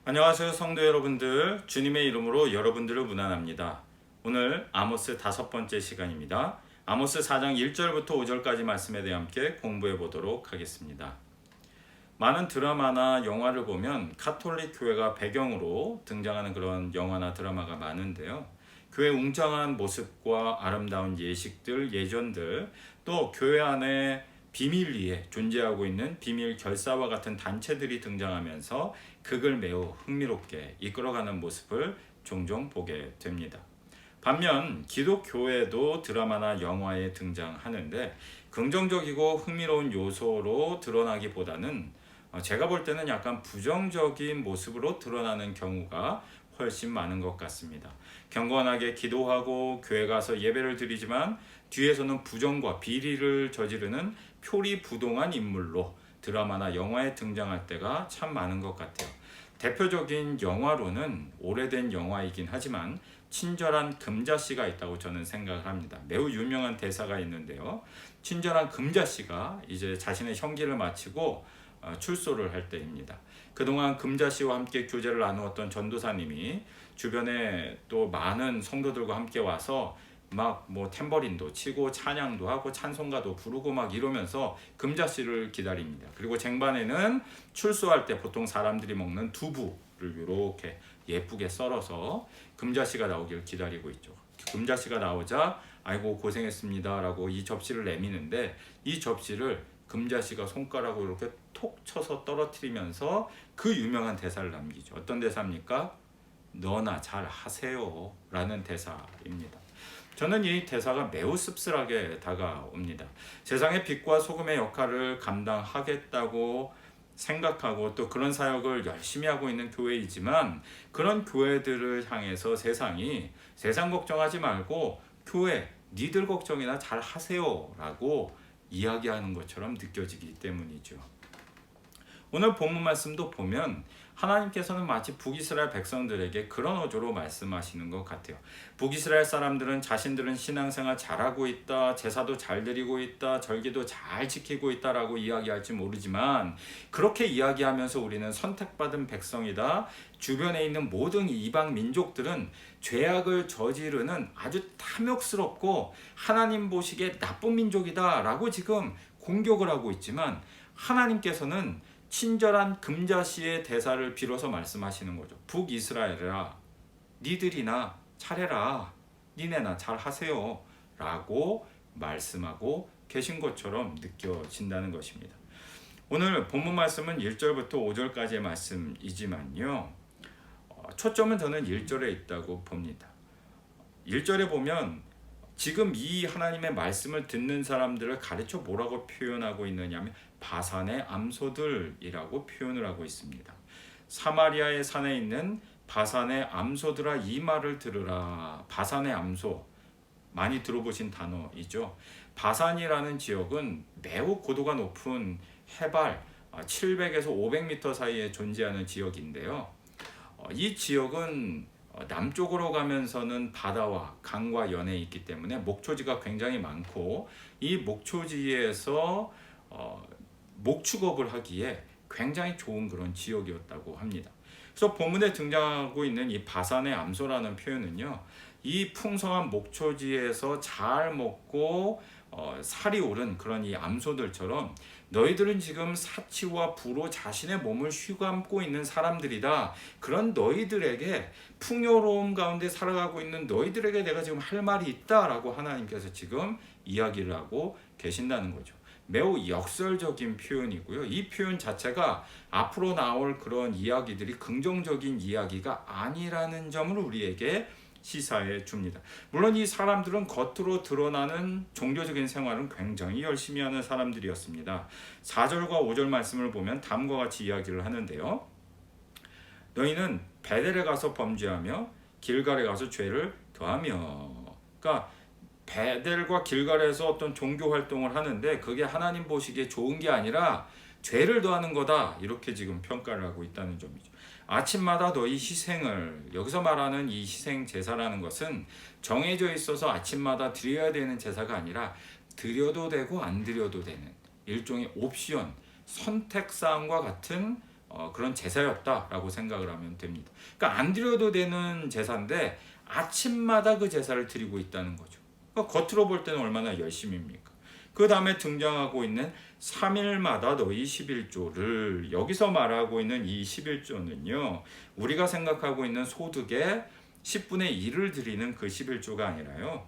안녕하세요 성도 여러분들, 주님의 이름으로 여러분들을 문안합니다. 오늘 아모스 5번째 시간입니다. 아모스 4장 1절부터 5절까지 말씀에 대해 함께 공부해 보도록 하겠습니다. 많은 드라마나 영화를 보면 가톨릭 교회가 배경으로 등장하는 그런 영화나 드라마가 많은데요. 교회 웅장한 모습과 아름다운 예식들, 예전들, 또 교회 안에 비밀리에 존재하고 있는 비밀 결사와 같은 단체들이 등장하면서 극을 매우 흥미롭게 이끌어가는 모습을 종종 보게 됩니다. 반면 기독교회도 드라마나 영화에 등장하는데 긍정적이고 흥미로운 요소로 드러나기보다는 제가 볼 때는 약간 부정적인 모습으로 드러나는 경우가 훨씬 많은 것 같습니다. 경건하게 기도하고 교회 가서 예배를 드리지만 뒤에서는 부정과 비리를 저지르는 표리부동한 인물로 드라마나 영화에 등장할 때가 참 많은 것 같아요. 대표적인 영화로는 오래된 영화이긴 하지만 친절한 금자씨가 있다고 저는 생각을 합니다. 매우 유명한 대사가 있는데요. 친절한 금자씨가 이제 자신의 형기를 마치고 출소를 할 때입니다. 그동안 금자씨와 함께 교제를 나누었던 전도사님이 주변에 또 많은 성도들과 함께 와서 막 탬버린도 치고 찬양도 하고 찬송가도 부르고 막 이러면서 금자씨를 기다립니다. 그리고 쟁반에는 출소할 때 보통 사람들이 먹는 두부를 이렇게 예쁘게 썰어서 금자씨가 나오길 기다리고 있죠. 금자씨가 나오자 아이고 고생했습니다 라고 이 접시를 내미는데 이 접시를 금자씨가 손가락으로 이렇게 톡 쳐서 떨어뜨리면서 그 유명한 대사를 남기죠. 어떤 대사입니까? 너나 잘 하세요 라는 대사입니다. 저는 이 대사가 매우 씁쓸하게 다가옵니다. 세상의 빛과 소금의 역할을 감당하겠다고 생각하고 또 그런 사역을 열심히 하고 있는 교회이지만 그런 교회들을 향해서 세상이 세상 걱정하지 말고 교회 니들 걱정이나 잘 하세요 라고 이야기하는 것처럼 느껴지기 때문이죠. 오늘 본문 말씀도 보면 하나님께서는 마치 북이스라엘 백성들에게 그런 어조로 말씀하시는 것 같아요. 북이스라엘 사람들은 자신들은 신앙생활 잘하고 있다, 제사도 잘 드리고 있다, 절기도 잘 지키고 있다라고 이야기할지 모르지만 그렇게 이야기하면서 우리는 선택받은 백성이다, 주변에 있는 모든 이방 민족들은 죄악을 저지르는 아주 탐욕스럽고 하나님 보시기에 나쁜 민족이다 라고 지금 공격을 하고 있지만 하나님께서는 친절한 금자씨의 대사를 빌어서 말씀하시는 거죠. 북이스라엘아, 니들이나 잘해라, 니네나 잘하세요 라고 말씀하고 계신 것처럼 느껴진다는 것입니다. 오늘 본문 말씀은 1절부터 5절까지의 말씀이지만요, 초점은 저는 1절에 있다고 봅니다. 1절에 보면 지금 이 하나님의 말씀을 듣는 사람들을 가르쳐 뭐라고 표현하고 있느냐면 바산의 암소들이라고 표현을 하고 있습니다. 사마리아의 산에 있는 바산의 암소들아 이 말을 들으라. 바산의 암소, 많이 들어보신 단어이죠. 바산이라는 지역은 매우 고도가 높은 해발 700에서 500m 사이에 존재하는 지역인데요. 이 지역은 남쪽으로 가면서는 바다와 강과 연해 있기 때문에 목초지가 굉장히 많고 이 목초지에서 목축업을 하기에 굉장히 좋은 그런 지역이었다고 합니다. 그래서 본문에 등장하고 있는 이 바산의 암소라는 표현은요, 이 풍성한 목초지에서 잘 먹고 살이 오른 그런 이 암소들처럼 너희들은 지금 사치와 부로 자신의 몸을 휘감고 있는 사람들이다. 그런 너희들에게 풍요로움 가운데 살아가고 있는 너희들에게 내가 지금 할 말이 있다라고 하나님께서 지금 이야기를 하고 계신다는 거죠. 매우 역설적인 표현이고요. 이 표현 자체가 앞으로 나올 그런 이야기들이 긍정적인 이야기가 아니라는 점을 우리에게 시사해 줍니다. 물론 이 사람들은 겉으로 드러나는 종교적인 생활은 굉장히 열심히 하는 사람들이었습니다. 4절과 5절 말씀을 보면 다음과 같이 이야기를 하는데요. 너희는 베델에 가서 범죄하며 길갈에 가서 죄를 더하며, 그러니까 베델과 길갈에서 어떤 종교 활동을 하는데 그게 하나님 보시기에 좋은 게 아니라 죄를 더하는 거다, 이렇게 지금 평가를 하고 있다는 점이죠. 아침마다 너희 희생을, 여기서 말하는 이 희생 제사라는 것은 정해져 있어서 아침마다 드려야 되는 제사가 아니라 드려도 되고 안 드려도 되는 일종의 옵션, 선택사항과 같은 그런 제사였다라고 생각을 하면 됩니다. 그러니까 안 드려도 되는 제사인데 아침마다 그 제사를 드리고 있다는 거죠. 그러니까 겉으로 볼 때는 얼마나 열심입니까? 그 다음에 등장하고 있는 3일마다 너희 11조를, 여기서 말하고 있는 이 11조는요, 우리가 생각하고 있는 소득의 10분의 1을 드리는 그 11조가 아니라요,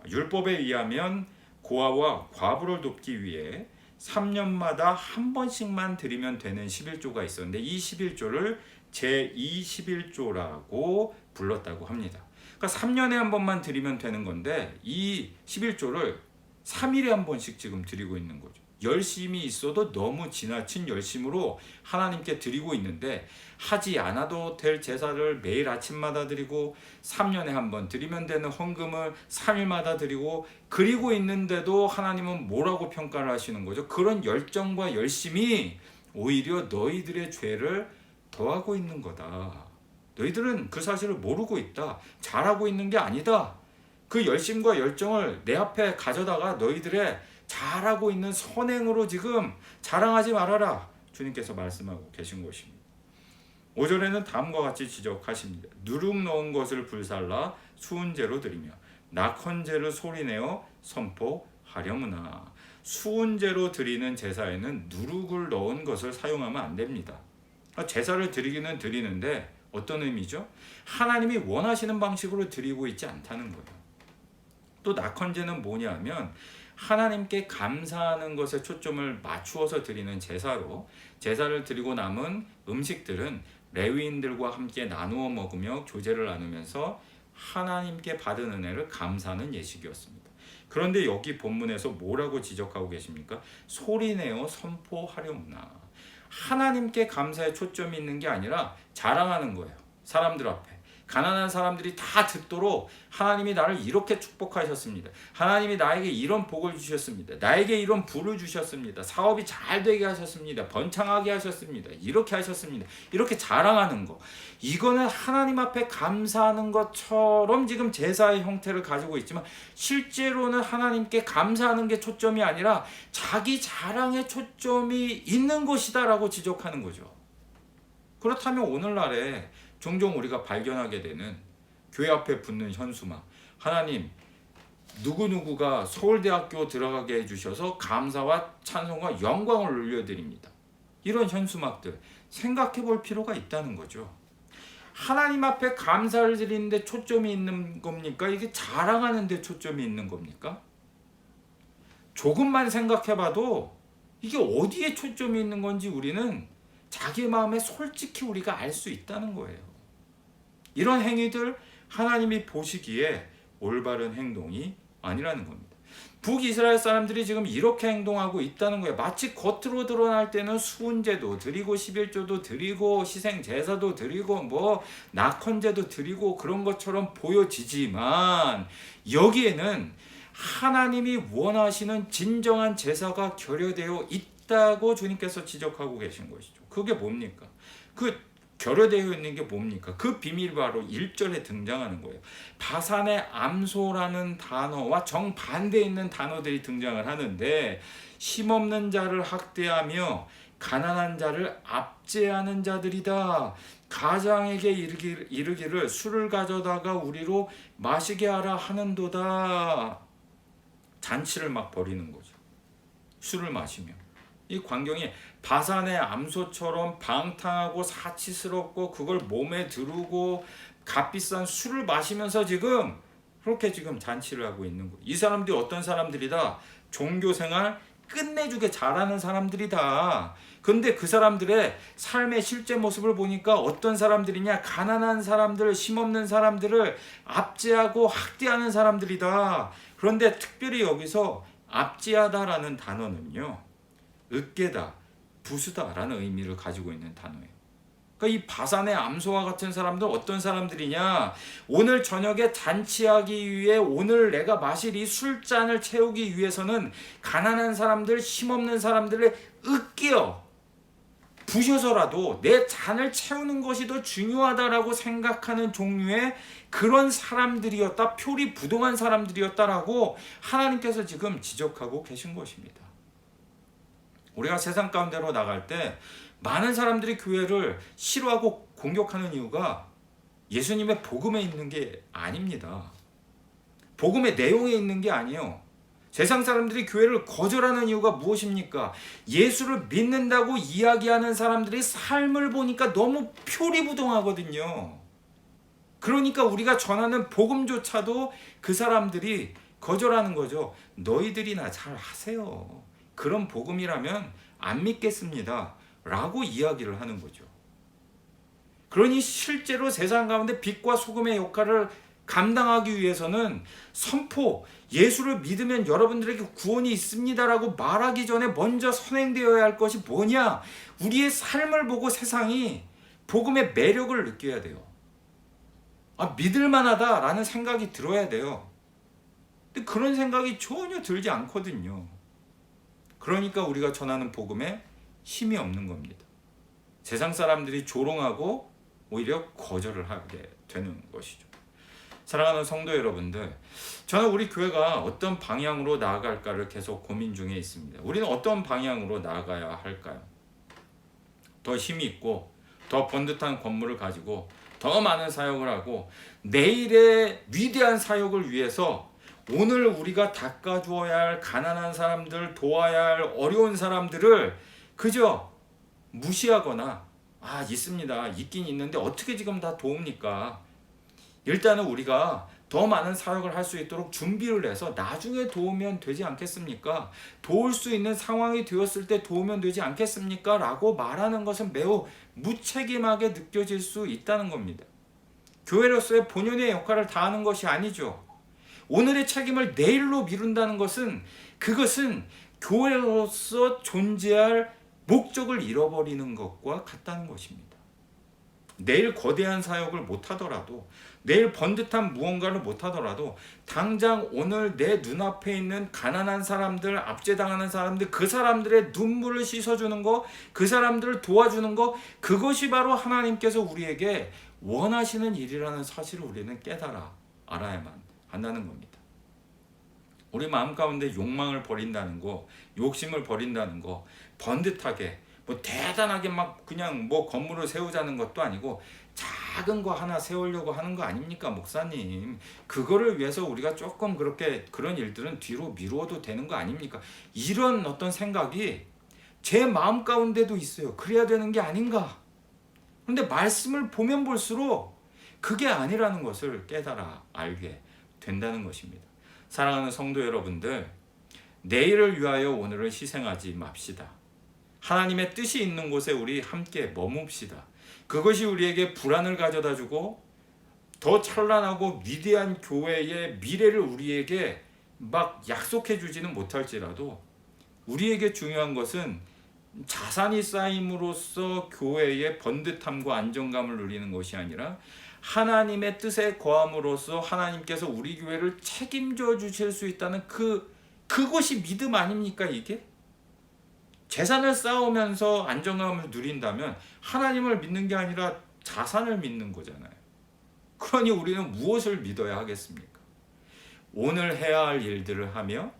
율법에 의하면 고아와 과부를 돕기 위해 3년마다 한 번씩만 드리면 되는 11조가 있었는데 이 11조를 제211조라고 불렀다고 합니다. 그러니까 3년에 한 번만 드리면 되는 건데 이 11조를 3일에 한 번씩 지금 드리고 있는 거죠. 열심이 있어도 너무 지나친 열심으로 하나님께 드리고 있는데 하지 않아도 될 제사를 매일 아침마다 드리고 3년에 한 번 드리면 되는 헌금을 3일마다 드리고 그리고 있는데도 하나님은 뭐라고 평가를 하시는 거죠? 그런 열정과 열심이 오히려 너희들의 죄를 더하고 있는 거다. 너희들은 그 사실을 모르고 있다. 잘하고 있는 게 아니다. 그 열심과 열정을 내 앞에 가져다가 너희들의 잘하고 있는 선행으로 지금 자랑하지 말아라. 주님께서 말씀하고 계신 것입니다. 5절에는 다음과 같이 지적하십니다. 누룩 넣은 것을 불살라 수은제로 드리며 낙헌제를 소리내어 선포하려무나. 수은제로 드리는 제사에는 누룩을 넣은 것을 사용하면 안 됩니다. 제사를 드리기는 드리는데 어떤 의미죠? 하나님이 원하시는 방식으로 드리고 있지 않다는 거예요. 또 낙헌제는 뭐냐면 하나님께 감사하는 것에 초점을 맞추어서 드리는 제사로, 제사를 드리고 남은 음식들은 레위인들과 함께 나누어 먹으며 교제를 나누면서 하나님께 받은 은혜를 감사하는 예식이었습니다. 그런데 여기 본문에서 뭐라고 지적하고 계십니까? 소리내어 선포하려무나. 하나님께 감사에 초점이 있는 게 아니라 자랑하는 거예요. 사람들 앞에. 가난한 사람들이 다 듣도록 하나님이 나를 이렇게 축복하셨습니다. 하나님이 나에게 이런 복을 주셨습니다. 나에게 이런 부를 주셨습니다. 사업이 잘 되게 하셨습니다. 번창하게 하셨습니다. 이렇게 하셨습니다. 이렇게 자랑하는 거. 이거는 하나님 앞에 감사하는 것처럼 지금 제사의 형태를 가지고 있지만 실제로는 하나님께 감사하는 게 초점이 아니라 자기 자랑에 초점이 있는 것이다라고 지적하는 거죠. 그렇다면 오늘날에 종종 우리가 발견하게 되는 교회 앞에 붙는 현수막, 하나님 누구누구가 서울대학교 들어가게 해주셔서 감사와 찬송과 영광을 올려드립니다. 이런 현수막들 생각해 볼 필요가 있다는 거죠. 하나님 앞에 감사를 드리는 데 초점이 있는 겁니까? 이게 자랑하는 데 초점이 있는 겁니까? 조금만 생각해 봐도 이게 어디에 초점이 있는 건지 우리는 자기 마음에 솔직히 우리가 알 수 있다는 거예요. 이런 행위들 하나님이 보시기에 올바른 행동이 아니라는 겁니다. 북이스라엘 사람들이 지금 이렇게 행동하고 있다는 거예요. 마치 겉으로 드러날 때는 수은제도 드리고 11조도 드리고 희생제사도 드리고 뭐 낙헌제도 드리고 그런 것처럼 보여지지만 여기에는 하나님이 원하시는 진정한 제사가 결여되어 있다고 주님께서 지적하고 계신 것이죠. 그게 뭡니까? 그 결여되어 있는 게 뭡니까? 그 비밀이 바로 1절에 등장하는 거예요. 바산의 암소라는 단어와 정반대에 있는 단어들이 등장을 하는데 힘없는 자를 학대하며 가난한 자를 압제하는 자들이다. 가장에게 이르기를 술을 가져다가 우리로 마시게 하라 하는도다. 잔치를 막 벌이는 거죠. 술을 마시며. 이 광경이 바산의 암소처럼 방탕하고 사치스럽고 그걸 몸에 두르고 값비싼 술을 마시면서 지금 그렇게 지금 잔치를 하고 있는 거예요. 이 사람들이 어떤 사람들이다? 종교생활 끝내주게 잘하는 사람들이다. 근데 그 사람들의 삶의 실제 모습을 보니까 어떤 사람들이냐? 가난한 사람들, 힘없는 사람들을 압제하고 학대하는 사람들이다. 그런데 특별히 여기서 압제하다라는 단어는요, 으깨다, 부수다라는 의미를 가지고 있는 단어예요. 그러니까 이 바산의 암소와 같은 사람들 어떤 사람들이냐? 오늘 저녁에 잔치하기 위해 오늘 내가 마실 이 술잔을 채우기 위해서는 가난한 사람들, 힘없는 사람들을 으깨어 부셔서라도 내 잔을 채우는 것이 더 중요하다라고 생각하는 종류의 그런 사람들이었다, 표리부동한 사람들이었다라고 하나님께서 지금 지적하고 계신 것입니다. 우리가 세상 가운데로 나갈 때 많은 사람들이 교회를 싫어하고 공격하는 이유가 예수님의 복음에 있는 게 아닙니다. 복음의 내용에 있는 게 아니에요. 세상 사람들이 교회를 거절하는 이유가 무엇입니까? 예수를 믿는다고 이야기하는 사람들의 삶을 보니까 너무 표리부동하거든요. 그러니까 우리가 전하는 복음조차도 그 사람들이 거절하는 거죠. 너희들이나 잘 하세요. 그런 복음이라면 안 믿겠습니다. 라고 이야기를 하는 거죠. 그러니 실제로 세상 가운데 빛과 소금의 역할을 감당하기 위해서는 선포, 예수를 믿으면 여러분들에게 구원이 있습니다라고 말하기 전에 먼저 선행되어야 할 것이 뭐냐? 우리의 삶을 보고 세상이 복음의 매력을 느껴야 돼요. 믿을 만하다라는 생각이 들어야 돼요. 근데 그런 생각이 전혀 들지 않거든요. 그러니까 우리가 전하는 복음에 힘이 없는 겁니다. 세상 사람들이 조롱하고 오히려 거절을 하게 되는 것이죠. 사랑하는 성도 여러분들, 저는 우리 교회가 어떤 방향으로 나아갈까를 계속 고민 중에 있습니다. 우리는 어떤 방향으로 나아가야 할까요? 더 힘이 있고 더 번듯한 권무를 가지고 더 많은 사역을 하고 내일의 위대한 사역을 위해서 오늘 우리가 닦아주어야 할 가난한 사람들, 도와야 할 어려운 사람들을 그저 무시하거나 있습니다. 있긴 있는데 어떻게 지금 다 도웁니까? 일단은 우리가 더 많은 사역을 할 수 있도록 준비를 해서 나중에 도우면 되지 않겠습니까? 도울 수 있는 상황이 되었을 때 도우면 되지 않겠습니까? 라고 말하는 것은 매우 무책임하게 느껴질 수 있다는 겁니다. 교회로서의 본연의 역할을 다하는 것이 아니죠. 오늘의 책임을 내일로 미룬다는 것은 그것은 교회로서 존재할 목적을 잃어버리는 것과 같다는 것입니다. 내일 거대한 사역을 못하더라도 내일 번듯한 무언가를 못하더라도 당장 오늘 내 눈앞에 있는 가난한 사람들, 압제당하는 사람들, 그 사람들의 눈물을 씻어주는 것, 그 사람들을 도와주는 것, 그것이 바로 하나님께서 우리에게 원하시는 일이라는 사실을 우리는 깨달아 알아야만 한다는 겁니다. 우리 마음 가운데 욕망을 버린다는 거, 욕심을 버린다는 거, 번듯하게 대단하게 그냥 건물을 세우자는 것도 아니고 작은 거 하나 세우려고 하는 거 아닙니까, 목사님? 그거를 위해서 우리가 조금 그런 일들은 뒤로 미루어도 되는 거 아닙니까? 이런 어떤 생각이 제 마음 가운데도 있어요. 그래야 되는 게 아닌가? 그런데 말씀을 보면 볼수록 그게 아니라는 것을 깨달아 알게 된다는 것입니다. 사랑하는 성도 여러분들, 내일을 위하여 오늘을 희생하지 맙시다. 하나님의 뜻이 있는 곳에 우리 함께 머뭅시다. 그것이 우리에게 불안을 가져다 주고 더 찬란하고 위대한 교회의 미래를 우리에게 약속해 주지는 못할지라도 우리에게 중요한 것은 자산이 쌓임으로써 교회의 번듯함과 안정감을 누리는 것이 아니라 하나님의 뜻에 거함으로써 하나님께서 우리 교회를 책임져 주실 수 있다는 그것이 믿음 아닙니까? 이게? 재산을 쌓으면서 안정감을 누린다면 하나님을 믿는 게 아니라 자산을 믿는 거잖아요. 그러니 우리는 무엇을 믿어야 하겠습니까? 오늘 해야 할 일들을 하며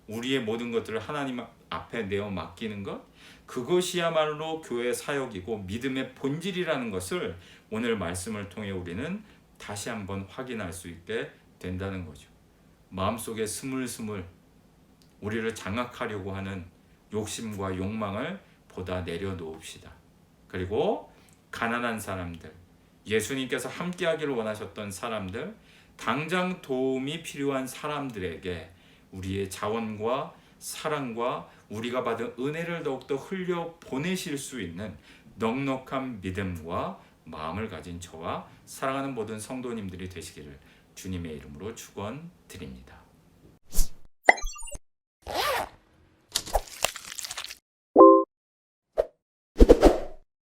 우리의 모든 것들을 하나님 앞에 내어 맡기는 것, 그것이야말로 교회 사역이고 믿음의 본질이라는 것을 오늘 말씀을 통해 우리는 다시 한번 확인할 수 있게 된다는 거죠. 마음속에 스물스물 우리를 장악하려고 하는 욕심과 욕망을 보다 내려놓읍시다. 그리고 가난한 사람들, 예수님께서 함께하기를 원하셨던 사람들, 당장 도움이 필요한 사람들에게 우리의 자원과 사랑과 우리가 받은 은혜를 더욱더 흘려 보내실 수 있는 넉넉한 믿음과 마음을 가진 저와 사랑하는 모든 성도님들이 되시기를 주님의 이름으로 축원드립니다.